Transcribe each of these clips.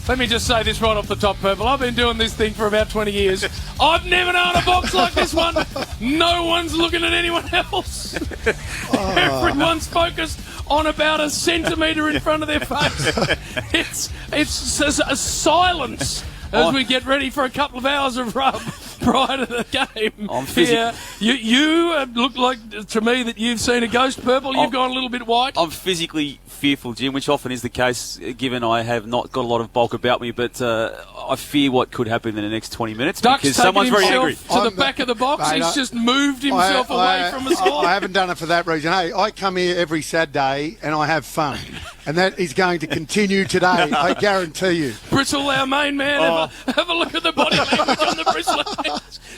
Let me just say this right off the top, Purple. I've been doing this thing for about 20 years. I've never known a box like this one. No one's looking at anyone else. Everyone's focused on about a centimetre in front of their face. It's a silence as we get ready for a couple of hours of rub prior to the game. You look like, to me, that you've seen a ghost, Purple. You've gone a little bit white. I'm physically fearful, Jim, which often is the case, given I have not got a lot of bulk about me, but I fear what could happen in the next 20 minutes because someone's very angry. To the back of the box, he's just moved himself away from us all. I haven't done it for that reason. Hey, I come here every Saturday and I have fun, and that is going to continue today, I guarantee you. Bristle, our main man, have a look at the body language on the Bristle.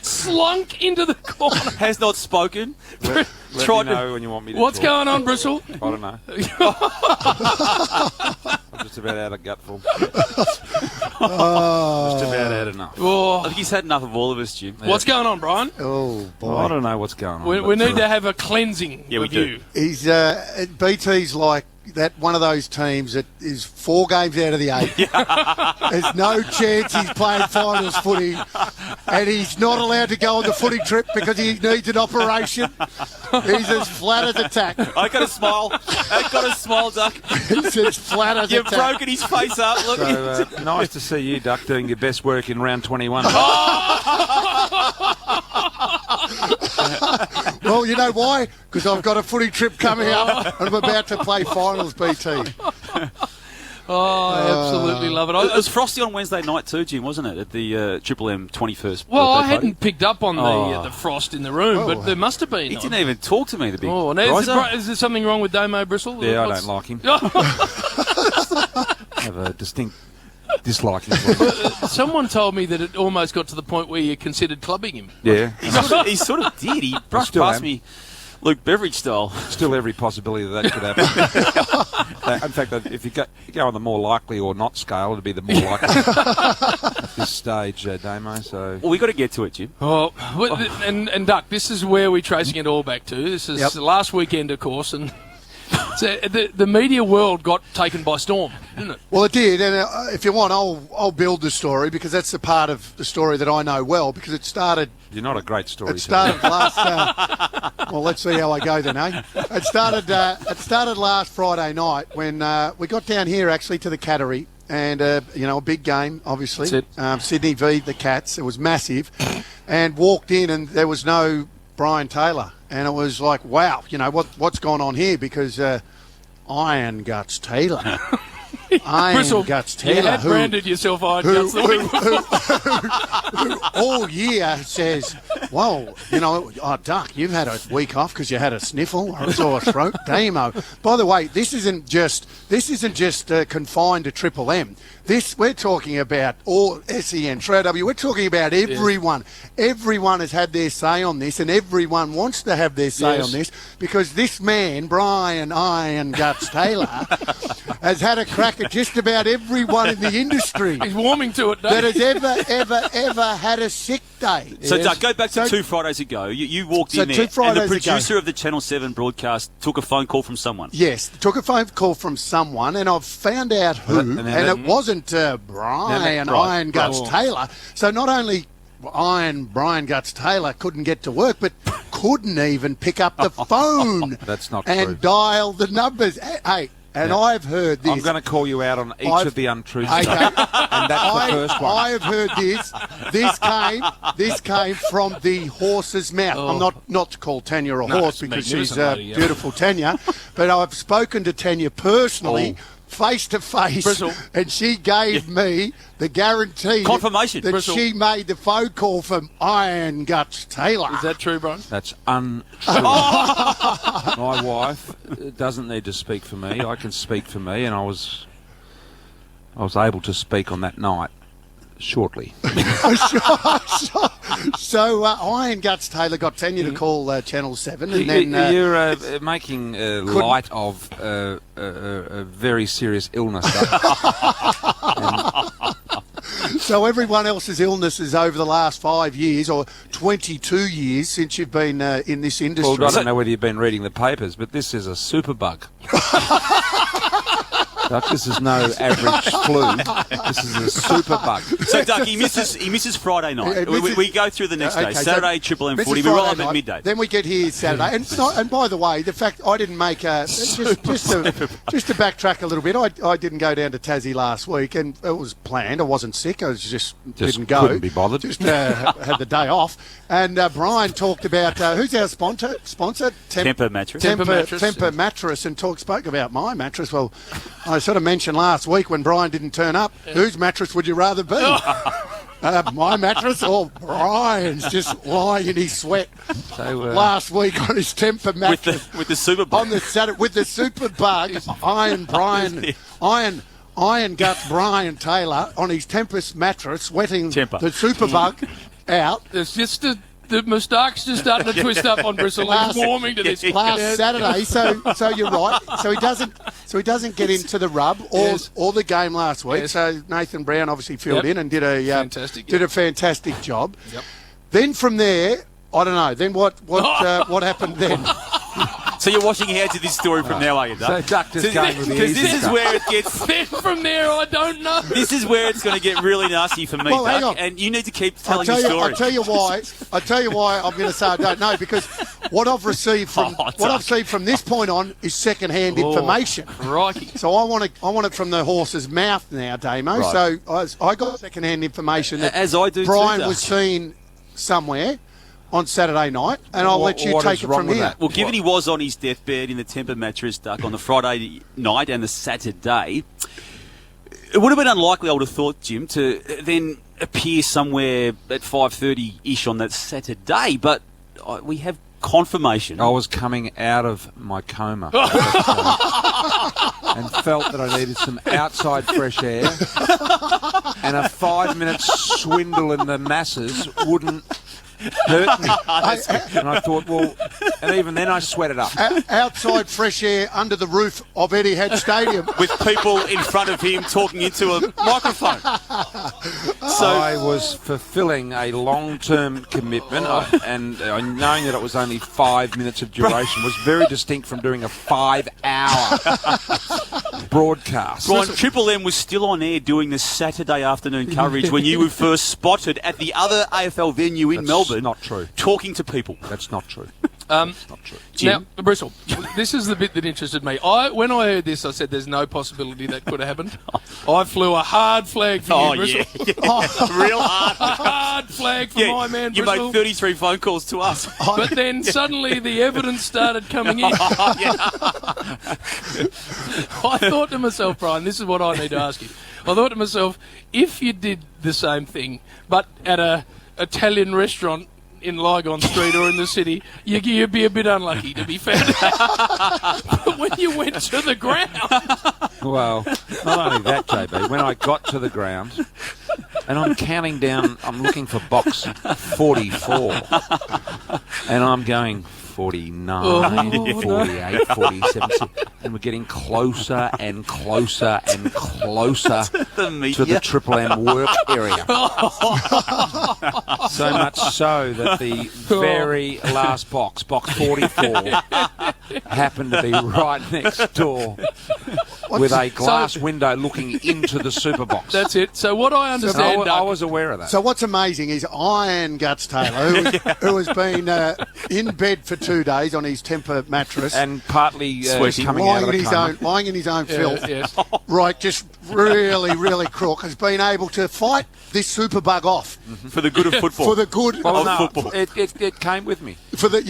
Slunk into the corner. Has not spoken. Let me know when you want me to What's talk. going on, Bristle? I don't know. I'm just about out of gutful. Just about had enough. Oh. I think he's had enough of all of us, Jim. What's going on, Brian? Oh, boy. I don't know what's going on. We need to have a cleansing Yeah, we of do. you. He's BT's like that one of those teams that is 4 games out of the 8. There's no chance he's playing finals footy, and he's not allowed to go on the footy trip because he needs an operation. He's as flat as a tack. I got a smile. I got a smile, Duck. He's as flat as You've a tack. broken his face up. Look. So, nice to see you, Duck, doing your best work in round 21. Well, you know why? Because I've got a footy trip coming up and I'm about to play finals, BT. Oh, I absolutely love it. It was frosty on Wednesday night too, Jim, wasn't it? At the Triple M 21st. Well, I birthday hadn't party. picked up on the frost in the room, but there must have been. He didn't even talk to me, the big now, is there something wrong with Damo Bristle? Yeah, I don't like him. I have a distinct disliking for him. Someone told me that it almost got to the point where you consideed clubbing him. Yeah. He sort of did. He brushed still past am. me, Luke Beveridge style. Still every possibility that could happen. In fact, if you go on the more likely or not scale, it'd be the more likely at this stage, Damo. So Well, we got to get to it, Jim. Oh, and Duck, this is where we're tracing it all back to. This is the last weekend, of course, and so the media world got taken by storm, didn't it? Well, it did, and if you want, I'll build the story because that's the part of the story that I know well because it started. you're not a great storyteller. It started last. Well, let's see how I go then, eh? It started last Friday night when we got down here actually to the Cattery, and a big game, obviously. That's it. Sydney v the Cats. It was massive, and walked in and there was no Brian Taylor, and it was like, wow, what's gone on here because Iron Guts Taylor. Bristle, Guts you Taylor, had branded yourself Iron Guts the week before. who all year says, well, Duck, you've had a week off because you had a sniffle or a sore throat. Damo. By the way, this isn't just confined to Triple M. We're talking about all SEN, TRW. We're talking about everyone. Yes. Everyone has had their say on this, and everyone wants to have their say on this because this man, Brian Iron Guts Taylor, has had a crack at just about everyone in the industry. He's warming to it, that has ever had a sick day. So, Doug, go back to 2 Fridays ago. You walked in there, 2 Fridays and the producer of the Channel 7 broadcast took a phone call from someone. Yes, took a phone call from someone, and I've found out who, and it wasn't Brian Iron Guts Taylor. So not only Brian Guts Taylor couldn't get to work, but couldn't even pick up the phone. That's not and true. dial the numbers. Hey. And I've heard this. I'm going to call you out on each of the untruths. Okay. And that's the first one. I've heard this. This came from the horse's mouth. I'm not to call Tanya a horse because she's beautiful Tanya, but I've spoken to Tanya personally. Face to face, and she gave me the guarantee confirmation that she made the phone call from Iron Guts Taylor. Is that true, Brian? That's untrue. My wife doesn't need to speak for me. I can speak for me, and I was able to speak on that night shortly. So Iron Guts Taylor got Tanya to call Channel 7, and then you're making light of a very serious illness. So everyone else's illnesses over the last 5 years or 22 years since you've been in this industry. Well, I don't know whether you've been reading the papers, but this is a superbug. Duck, this is no average flu. This is a super bug. So, Duck, he misses Friday night. We go through the next day. so Saturday, Triple M footy. We Friday roll up night, at midday. Then we get here Saturday. And by the way, the fact I didn't make just to backtrack a little bit, I didn't go down to Tassie last week, and it was planned. I wasn't sick. I was just didn't go. Couldn't be bothered. Just had the day off. And Brian talked about who's our sponsor? Temper mattress. Temper mattress, and spoke about my mattress. Well, I sort of mentioned last week when Brian didn't turn up, whose mattress would you rather be? My mattress or Brian's, just lying in his sweat last week on his Temper mattress with the super bug. on the Saturday with the super bug. Iron Guts Brian Taylor on his Tempest mattress, sweating the super bug out. It's just the moustache's just starting to twist up on Bristol. It's warming to this last Saturday. So you're right. So he doesn't get into the rub or the game last week. Yes. So Nathan Brown obviously filled in and did a fantastic job. Yep. Then from there, I don't know. Then what happened then? So you're watching hands of this story from now, are you, Duck? So Duck just going with the Because easy this is stuff. where it gets... Then from there, I don't know. This is where it's going to get really nasty for me, Well, hang Duck. on. And you need to keep telling I'll your story. tell you why I'm going to say I don't know, because what I've received from this point on is second-hand information. Crikey. So I want it from the horse's mouth now, Damo. Right. So I got second-hand information that As I do Brian too, Duck. was seen somewhere on Saturday night, and I'll let you What take is it wrong from with here. that? Well, given he was on his deathbed in the Temper mattress, Duck, on the Friday night and the Saturday, it would have been unlikely, I would have thought, Jim, to then appear somewhere at 5:30-ish on that Saturday. But we have confirmation. I was coming out of my coma at that time and felt that I needed some outside fresh air, and a 5-minute swindle in the masses wouldn't hurt me. And I thought, well, and even then I sweated up. Outside fresh air under the roof of Etihad Stadium. With people in front of him talking into a microphone. So I was fulfilling a long-term commitment, and knowing that it was only 5 minutes of duration was very distinct from doing a 5-hour broadcast. Brian, Triple M was still on air doing the Saturday afternoon coverage when you were first spotted at the other AFL venue in Melbourne. Not true. Talking to people. That's not true. Not true. Now, Bristol, this is the bit that interested me. When I heard this, I said there's no possibility that could have happened. I flew a hard flag for you, Bristol. Real hard. Hard flag for my man, You Bristol. made 33 phone calls to us. But then suddenly the evidence started coming in. I thought to myself, Brian, this is what I need to ask you. I thought to myself, if you did the same thing, but at a Italian restaurant in Lygon Street or in the city, you'd be a bit unlucky to be found out. But when you went to the ground... Well, not only that, JB, when I got to the ground, and I'm counting down, I'm looking for box 44, and I'm going 49, 48, 47, and we're getting closer and closer and closer to the Triple M work area. So much so that the very last box 44, happened to be right next door with a glass window looking into the super box. That's it. So what I understand, I Doug, was aware of that. So what's amazing is Iron Guts Taylor, who has been in bed for 2 days on his Temper mattress, and partly Sweating. coming out of the coma. lying in his own filth, yes. right, just really crook, has been able to fight this superbug off For the good of football. for the good Well, of no, football. it came with me. For the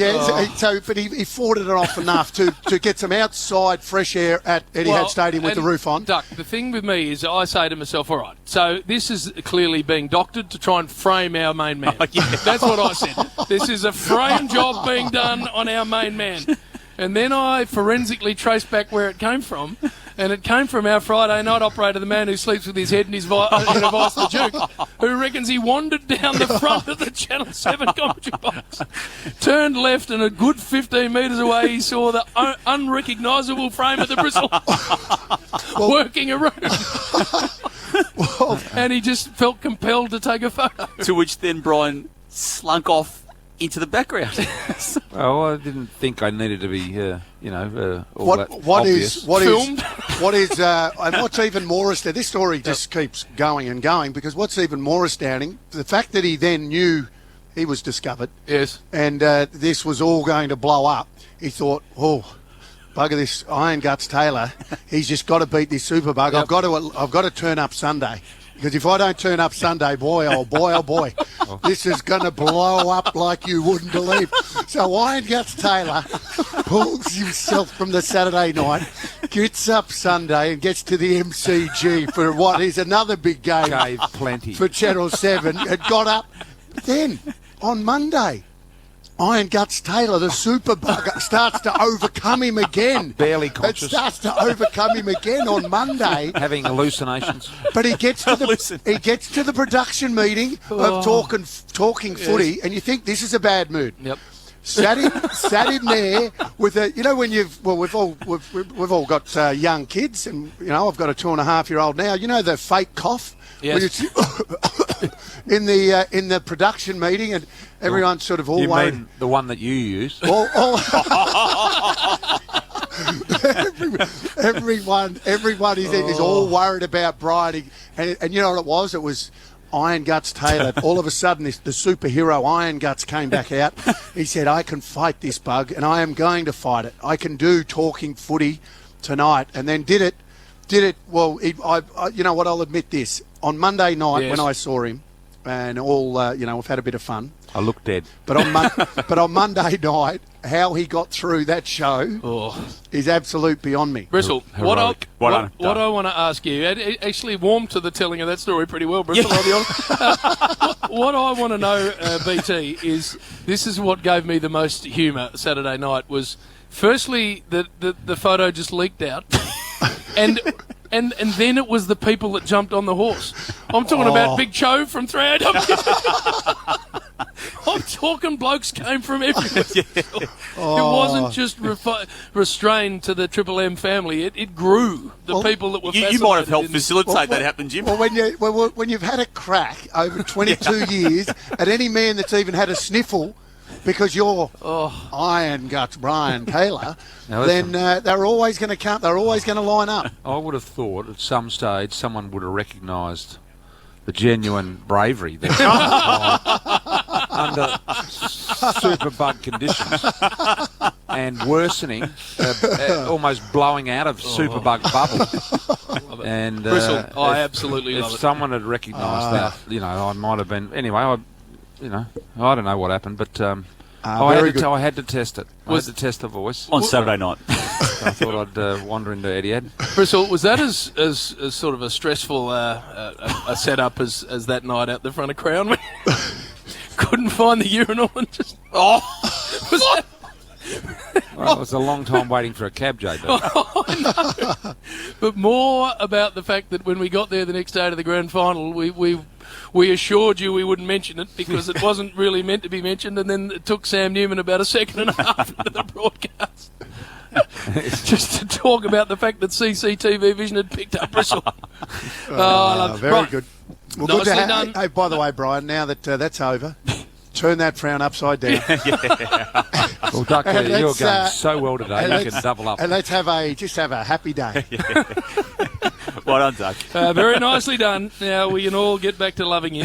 but he fought it off enough to get some outside fresh air at Etihad Stadium with the and roof on. Duck, the thing with me is I say to myself, all right, so this is clearly being doctored to try and frame our main man. That's what I said. This is a frame job being done on our main man. And then I forensically traced back where it came from, and it came from our Friday night operator, the man who sleeps with his head in his in a vice the Duke, who reckons he wandered down the front of the Channel 7 commentary box, turned left, and a good 15 metres away he saw the unrecognisable frame of the Bristol working around. And he just felt compelled to take a photo. To which then Brian slunk off into the background. Well, I didn't think I needed to be, all What that what obvious. is what is Filmed. And what's even more astounding, this story just keeps going and going, because what's even more astounding, the fact that he then knew he was discovered, Yes. and this was all going to blow up. He thought, oh, bugger this Iron Guts Taylor. He's just got to beat this Superbug. Yep. I've got to turn up Sunday. Because if I don't turn up Sunday, boy, oh boy, this is going to blow up like you wouldn't believe. So Iron Guts Taylor pulls himself from the Saturday night, gets up Sunday and gets to the MCG for what is another big game Gave plenty. for Channel 7 and got up. Then, on Monday, Iron Guts Taylor, the Superbug, starts to overcome him again. Barely It conscious. starts to overcome him again on Monday. Having hallucinations. But he gets to the production meeting of talking footy, and you think this is a bad mood. Yep. Sat him there with a, you know, when we've all got young kids, and you know I've got a 2.5-year-old now. You know the fake cough. Yes. When it's in the production meeting, and everyone's sort of all You worried. mean the one that you use? Everyone is all worried about Brian, and you know what it was? It was Iron Guts Taylor. All of a sudden, the superhero Iron Guts came back out. He said, "I can fight this bug, and I am going to fight it. I can do talking footy tonight." And then did it. Well, you know what? I'll admit this. On Monday night, Yes. when I saw him, and all, we've had a bit of fun. I look dead. But on Monday night, how he got through that show is absolute beyond me. Bristle, Heroic. what Well done. I want to ask you, it actually warmed to the telling of that story pretty well, Bristle, I'll be honest. What I want to know, BT, is this is what gave me the most humour Saturday night was, firstly, the photo just leaked out, and then it was the people that jumped on the horse. I'm talking about Big Cho from 3AW. I'm talking blokes came from everywhere. It wasn't just restrained to the Triple M family. It grew. The people that were You might have helped fascinated in- facilitate that happen, Jim. Well, when you've had a crack over 22 years, at any man that's even had a sniffle, because you're Iron Guts Brian Taylor, Now, then they're always going to come. They're always going to line up. I would have thought at some stage someone would have recognised the genuine bravery that under superbug conditions and worsening, almost blowing out of superbug bubble. And Bristle, I if- absolutely if love it. someone had recognised that, I might have been. Anyway, I don't know what happened, but very good. I had to test it. I had to test the voice. On Saturday night. I thought I'd wander into Etihad. Bristle, was that as sort of a stressful a setup as that night out the front of Crown when you couldn't find the urinal and just... was that... Well, it was a long time waiting for a cab, JB. But more about the fact that when we got there the next day to the grand final, we assured you we wouldn't mention it because it wasn't really meant to be mentioned, and then it took Sam Newman about a second and a half into the broadcast just to talk about the fact that CCTV Vision had picked up Bristle. I love it. Very Right. good. Well, Nicely good to have. done. Hey, by the way, Brian, now that that's over, turn that frown upside down. Well, Duck, And you're let's, going so well today. and You let's- can double up. And let's just have a happy day. Well done, Doug. Very nicely done. Now we can all get back to loving you.